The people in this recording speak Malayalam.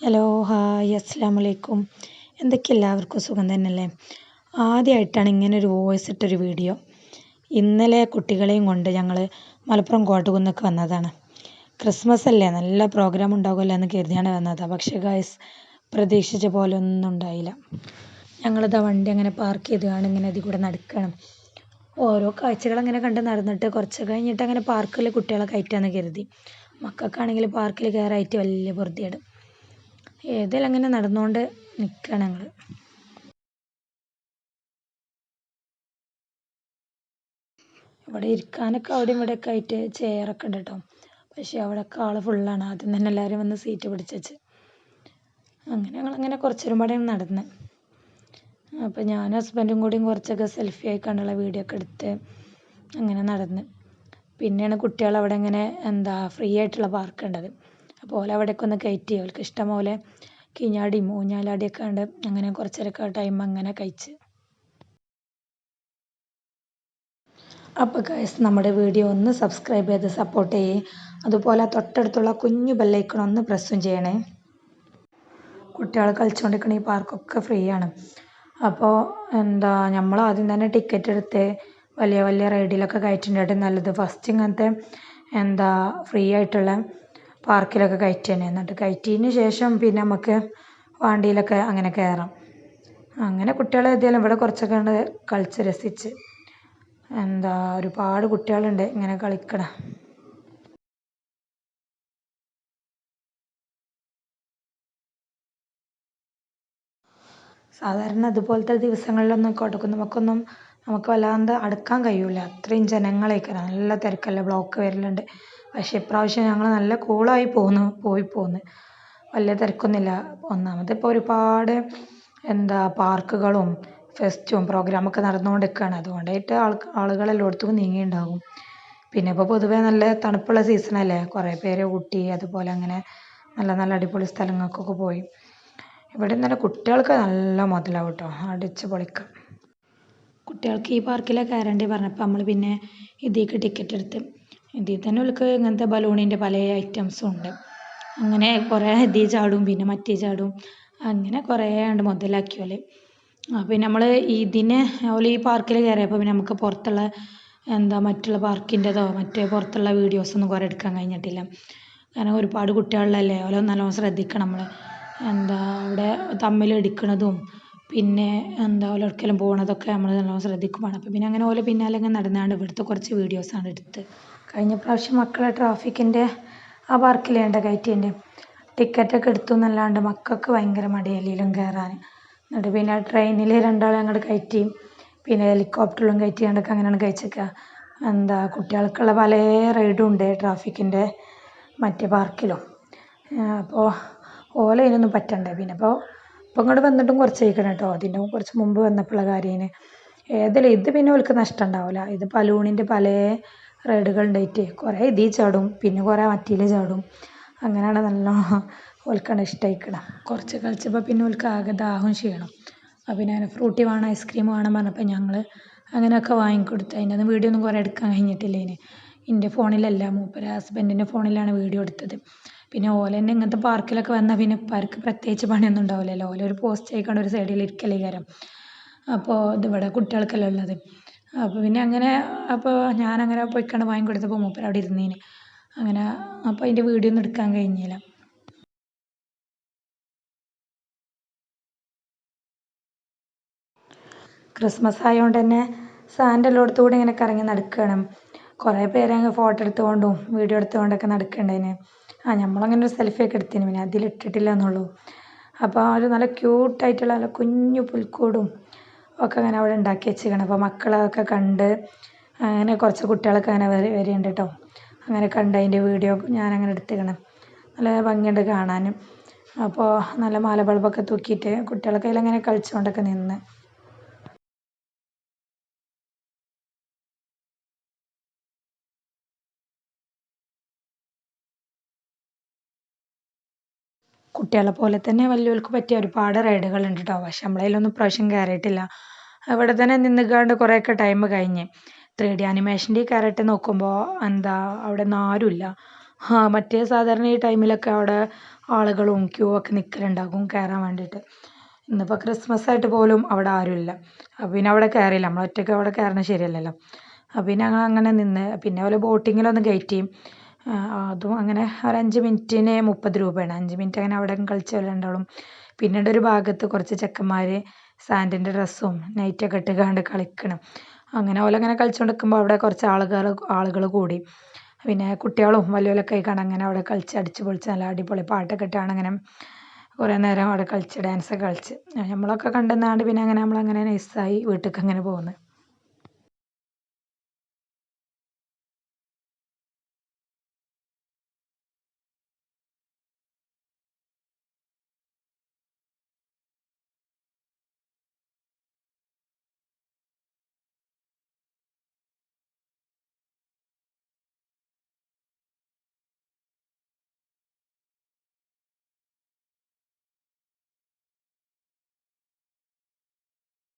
ഹലോ ഹായ് അസ്സലാമലൈക്കും. എന്തൊക്കെ എല്ലാവർക്കും സുഖം തന്നെയല്ലേ? ആദ്യമായിട്ടാണ് ഇങ്ങനെ ഒരു വോയിസ് ഇട്ടൊരു വീഡിയോ. ഇന്നലെ കുട്ടികളെയും കൊണ്ട് ഞങ്ങൾ മലപ്പുറം കോട്ടകുന്നൊക്കെ വന്നതാണ്. ക്രിസ്മസ് അല്ലേ, നല്ല പ്രോഗ്രാം ഉണ്ടാകുമല്ലോ എന്ന് കരുതിയാണ് വന്നതാണ്. പക്ഷേ ഗൈസ്, പ്രതീക്ഷിച്ച പോലെ ഒന്നും ഉണ്ടായില്ല. ഞങ്ങളിതാ വണ്ടി അങ്ങനെ പാർക്ക് ചെയ്താണ് ഇങ്ങനെ അതിൽ കൂടെ നടക്കണം. ഓരോ കാഴ്ചകൾ അങ്ങനെ കണ്ട് നടന്നിട്ട് കുറച്ച് കഴിഞ്ഞിട്ട് അങ്ങനെ പാർക്കിൽ കുട്ടികളെ കയറ്റാന്ന് കരുതി. മക്കൾക്കാണെങ്കിൽ പാർക്കിൽ കയറായിട്ട് വലിയ പൊറുതിയേട്. ഏതെല്ലാം അങ്ങനെ നടന്നുകൊണ്ട് നിൽക്കുകയാണ് ഞങ്ങൾ. ഇവിടെ ഇരിക്കാനൊക്കെ അവിടെ ഇവിടെയൊക്കെ ആയിട്ട് ചെയറൊക്കെ ഉണ്ട് കേട്ടോ. പക്ഷേ അവിടെയൊക്കെ ആൾ ഫുള്ളാണ്. ആദ്യം തന്നെ എല്ലാവരും വന്ന് സീറ്റ് പിടിച്ച് അങ്ങനെ ഞങ്ങളങ്ങനെ കുറച്ചേരം പാടെ നടന്ന്. അപ്പോൾ ഞാനും ഹസ്ബൻഡും കൂടിയും കുറച്ചൊക്കെ സെൽഫി ആയി കണ്ടുള്ള വീഡിയോ ഒക്കെ എടുത്ത് അങ്ങനെ നടന്ന്. പിന്നെയാണ് കുട്ടികൾ അവിടെ ഇങ്ങനെ ഫ്രീ ആയിട്ടുള്ള പാർക്ക് ഉണ്ടത്. അപ്പോൾ ഓല അവിടേക്ക് ഒന്ന് കയറ്റി അവർക്ക് ഇഷ്ടം പോലെ കിഞ്ഞാടിയും ഊഞ്ഞാലാടിയൊക്കെ ഉണ്ട്. അങ്ങനെ കുറച്ചേരൊക്കെ ടൈം അങ്ങനെ കഴിച്ച്. അപ്പോൾ ഗൈസ്, നമ്മുടെ വീഡിയോ ഒന്ന് സബ്സ്ക്രൈബ് ചെയ്ത് സപ്പോർട്ട് ചെയ്യേ. അതുപോലെ തൊട്ടടുത്തുള്ള കുഞ്ഞു ബെല്ലൈക്കൺ ഒന്ന് പ്രസ്സും ചെയ്യണേ. കുട്ടികൾ കളിച്ചുകൊണ്ടിരിക്കുന്ന ഈ പാർക്കൊക്കെ ഫ്രീ ആണ്. അപ്പോൾ നമ്മൾ ആദ്യം തന്നെ ടിക്കറ്റ് എടുത്ത് വലിയ വലിയ റൈഡിലൊക്കെ കയറ്റുന്നതായിട്ട് നല്ലത് ഫസ്റ്റ് ഇങ്ങനത്തെ ഫ്രീ ആയിട്ടുള്ള പാർക്കിലൊക്കെ കയറ്റുതന്നെ. എന്നിട്ട് കയറ്റിയതിന് ശേഷം പിന്നെ നമുക്ക് വണ്ടിയിലൊക്കെ അങ്ങനെ കയറാം. അങ്ങനെ കുട്ടികളെ ഏതായാലും ഇവിടെ കുറച്ചൊക്കെ ഉണ്ട് കളിച്ച് രസിച്ച്. ഒരുപാട് കുട്ടികളുണ്ട് ഇങ്ങനെ കളിക്കണ. സാധാരണ അതുപോലത്തെ ദിവസങ്ങളിലൊന്നും കോട്ടക്കുന്നുമൊക്കൊന്നും നമുക്ക് വല്ലാണ്ട് അടുക്കാൻ കഴിയൂല. അത്രയും ജനങ്ങളേക്ക് നല്ല തിരക്കല്ല, ബ്ലോക്ക് വരലുണ്ട്. പക്ഷേ ഇപ്രാവശ്യം ഞങ്ങൾ നല്ല കൂളായി പോന്ന് വലിയ തിരക്കൊന്നുമില്ല. ഒന്നാമത് ഇപ്പോൾ ഒരുപാട് പാർക്കുകളും ഫെസ്റ്റും പ്രോഗ്രാമൊക്കെ നടന്നുകൊണ്ടിരിക്കുകയാണ്. അതുകൊണ്ടായിട്ട് ആളുകൾ എല്ലായിടത്തും നീങ്ങിയിട്ടുണ്ടാകും. പിന്നെ ഇപ്പോൾ പൊതുവേ നല്ല തണുപ്പുള്ള സീസണല്ലേ, കുറേ പേര് ഊട്ടി അതുപോലെ അങ്ങനെ നല്ല നല്ല അടിപൊളി സ്ഥലങ്ങൾക്കൊക്കെ പോയി. ഇവിടെ നല്ല കുട്ടികൾക്ക് നല്ല മുതലാവും കേട്ടോ, അടിച്ച് പൊളിക്കാം. കുട്ടികൾക്ക് ഈ പാർക്കിലെ കയറേണ്ടി പറഞ്ഞപ്പോൾ നമ്മൾ പിന്നെ ഇതിലേക്ക് ടിക്കറ്റ് എടുത്ത്. ഇതിൽ തന്നെ അവർക്ക് ഇങ്ങനത്തെ ബലൂണിൻ്റെ പല ഐറ്റംസും ഉണ്ട്. അങ്ങനെ കുറേ ഇതിൽ ചാടും പിന്നെ മറ്റേ ചാടും, അങ്ങനെ കുറേ ഉണ്ട് മുതലാക്കിയോല്. പിന്നെ നമ്മൾ ഈ പാർക്കിൽ കയറിയപ്പോൾ പിന്നെ നമുക്ക് പുറത്തുള്ള മറ്റുള്ള പാർക്കിൻ്റെതോ മറ്റേ പുറത്തുള്ള വീഡിയോസൊന്നും കുറേ എടുക്കാൻ കഴിഞ്ഞിട്ടില്ല. കാരണം ഒരുപാട് കുട്ടികളിലല്ലേ, ഓരോ നല്ലോണം ശ്രദ്ധിക്കണം നമ്മൾ. അവിടെ തമ്മിലിടിക്കണതും പിന്നെ ഓലൊരിക്കലും പോകണതൊക്കെ നമ്മൾ നല്ലോണം ശ്രദ്ധിക്കും വേണം. അപ്പോൾ പിന്നെ അങ്ങനെ ഓലെ പിന്നാലെ അങ്ങനെ നടന്നാണ്ട് ഇവിടുത്തെ കുറച്ച് വീഡിയോസാണ് എടുത്ത്. കഴിഞ്ഞ പ്രാവശ്യം മക്കളെ ട്രാഫിക്കിൻ്റെ ആ പാർക്കിലേണ്ട കയറ്റിൻ്റെ ടിക്കറ്റൊക്കെ എടുത്തു എന്നല്ലാണ്ട് മക്കൾക്ക് ഭയങ്കര മടിയല്ലേലും കയറാൻ. എന്നിട്ട് പിന്നെ ട്രെയിനിൽ രണ്ടാളെ അങ്ങോട്ട് കയറ്റി, പിന്നെ ഹെലികോപ്റ്ററിലും കയറ്റി കണ്ടൊക്കെ അങ്ങനെയാണ് കഴിച്ചേക്കുക. കുട്ടികൾക്കുള്ള പല റൈഡും ഉണ്ട് ട്രാഫിക്കിൻ്റെ മറ്റേ പാർക്കിലും. അപ്പോൾ ഓല ഇതിനൊന്നും പറ്റണ്ടേ. പിന്നെ ഇപ്പോൾ ഇങ്ങോട്ട് വന്നിട്ടും കുറച്ച് കഴിക്കണം കേട്ടോ. അതിൻ്റെ കുറച്ച് മുമ്പ് വന്നപ്പോഴുള്ള കാര്യമാണ്. ഇത് പിന്നെ ഓൾക്ക് നഷ്ടം ഉണ്ടാവില്ല. ഇത് ബലൂണിൻ്റെ പല റൈഡുകൾ ഉണ്ടായിട്ട് കുറേ ഇതിൽ ചാടും പിന്നെ കുറേ മറ്റേൽ ചാടും. അങ്ങനെയാണ് നല്ലോണം ഓൾക്കാണ് ഇഷ്ടമായിക്കണം. കുറച്ച് കളിച്ചപ്പോൾ പിന്നെ ഓൾക്ക് ആകെ ദാഹം ചെയ്യണം. അപ്പോൾ പിന്നെ അങ്ങനെ ഫ്രൂട്ടി വേണം ഐസ്ക്രീം വേണം പറഞ്ഞപ്പോൾ ഞങ്ങൾ അങ്ങനെയൊക്കെ വാങ്ങിക്കൊടുത്തു. അതിൻ്റെ ഒന്നും വീഡിയോ ഒന്നും കുറേ എടുക്കാൻ കഴിഞ്ഞിട്ടില്ല. എൻ്റെ ഫോണിലല്ല, മൂപ്പര് ഹസ്ബൻഡിൻ്റെ ഫോണിലാണ് വീഡിയോ എടുത്തത്. പിന്നെ ഓല തന്നെ ഇങ്ങനത്തെ പാർക്കിലൊക്കെ വന്നാൽ പിന്നെ പാർക്ക് പ്രത്യേകിച്ച് പണിയൊന്നും ഉണ്ടാവില്ലല്ലോ. ഓലൊരു പോസ്റ്റ് ആയിക്കൊണ്ട് ഒരു സൈഡിൽ ഇരിക്കലേ കയറാം. അപ്പോൾ ഇതിവിടെ കുട്ടികൾക്കല്ലേ ഉള്ളത്. അപ്പോൾ പിന്നെ അങ്ങനെ ഞാനങ്ങനെ പോയിക്കൊണ്ട് വാങ്ങിക്കൊടുത്തപ്പോൾ മൂപ്പര് അവിടെ ഇരുന്നീന്. അങ്ങനെ അപ്പോൾ അതിൻ്റെ വീഡിയോ ഒന്നും എടുക്കാൻ കഴിഞ്ഞില്ല. ക്രിസ്മസ് ആയതുകൊണ്ട് തന്നെ സാൻ്റെ എല്ലായിടത്തും കൂടെ ഇങ്ങനെ കറങ്ങി നടക്കുകയാണ്. കുറേ പേര് അങ്ങ് ഫോട്ടോ എടുത്തുകൊണ്ടും വീഡിയോ എടുത്തുകൊണ്ടൊക്കെ നടക്കണ്ടേന്. നമ്മളങ്ങനെ ഒരു സെൽഫിയൊക്കെ എടുത്തിന്, പിന്നെ അതിലിട്ടിട്ടില്ല എന്നുള്ളൂ. അപ്പോൾ ഒരു നല്ല ക്യൂട്ടായിട്ടുള്ള നല്ല കുഞ്ഞു പുൽക്കൂടും ഒക്കെ അങ്ങനെ അവിടെ ഉണ്ടാക്കി വെച്ചിരിക്കണം. അപ്പോൾ മക്കളൊക്കെ കണ്ട് അങ്ങനെ കുറച്ച് കുട്ടികളൊക്കെ അങ്ങനെ വരികയുണ്ട് കേട്ടോ. അങ്ങനെ കണ്ട് അതിൻ്റെ വീഡിയോ ഞാനങ്ങനെ എടുത്തിക്കണം. നല്ല ഭംഗിയുണ്ട് കാണാനും. അപ്പോൾ നല്ല മാല ബൾബൊക്കെ തൂക്കിയിട്ട് കുട്ടികളൊക്കെ അതിലങ്ങനെ കളിച്ചുകൊണ്ടൊക്കെ നിന്ന്. കുട്ടികളെ പോലെ തന്നെ വലിയവർക്ക് പറ്റിയ ഒരുപാട് റൈഡുകളുണ്ട് കേട്ടോ. പക്ഷെ നമ്മളതിലൊന്നും പ്രാവശ്യം കയറിയിട്ടില്ല. അവിടെ തന്നെ നിന്നുകൊണ്ട് കുറേയൊക്കെ ടൈം കഴിഞ്ഞ് 3D ആനിമേഷൻ്റെ കയറിയിട്ട് നോക്കുമ്പോൾ അവിടെ ഒന്നും ആരുമില്ല. മറ്റേ സാധാരണ ഈ ടൈമിലൊക്കെ അവിടെ ആളുകളും ക്യൂ ഒക്കെ നിൽക്കലുണ്ടാകും കയറാൻ വേണ്ടിയിട്ട്. ഇന്നിപ്പോൾ ക്രിസ്മസ് ആയിട്ട് പോലും അവിടെ ആരുമില്ല. അപ്പോൾ പിന്നെ അവിടെ കയറിയില്ല, നമ്മൾ ഒറ്റയ്ക്ക് അവിടെ കയറണത് ശരിയല്ലല്ലോ. അപ്പോൾ പിന്നെ ഞങ്ങൾ അങ്ങനെ നിന്ന്. പിന്നെ അതുപോലെ ബോട്ടിങ്ങിലൊന്ന് കയറ്റി. അതും അങ്ങനെ ഒരു 5 മിനിറ്റിന് 30 രൂപയാണ്. 5 മിനിറ്റ് അങ്ങനെ അവിടെ കളിച്ച് രണ്ടാളും. പിന്നീട് ഒരു ഭാഗത്ത് കുറച്ച് ചെക്കന്മാർ സാൻഡിൻ്റെ ഡ്രസ്സും നൈറ്റൊക്കെ ഇട്ടുകൊണ്ട് കളിക്കണം. അങ്ങനെ ഓലങ്ങനെ കളിച്ചുകൊണ്ട് നിൽക്കുമ്പോൾ അവിടെ കുറച്ച് ആളുകൾ കൂടി. പിന്നെ കുട്ടികളും വലിയവരൊക്കെ ആയിക്കാണ്ട് അങ്ങനെ അവിടെ കളിച്ച് അടിച്ച് പൊളിച്ച് നല്ല അടിപൊളി പാട്ടൊക്കെ ഇട്ടാണ് അങ്ങനെ കുറേ നേരം അവിടെ കളിച്ച് ഡാൻസൊക്കെ കളിച്ച് നമ്മളൊക്കെ കണ്ടുനിന്നാണ്ട് പിന്നെ അങ്ങനെ നമ്മളങ്ങനെ നൈസായി വീട്ടിലേക്ക് അങ്ങനെ പോകുന്നത്.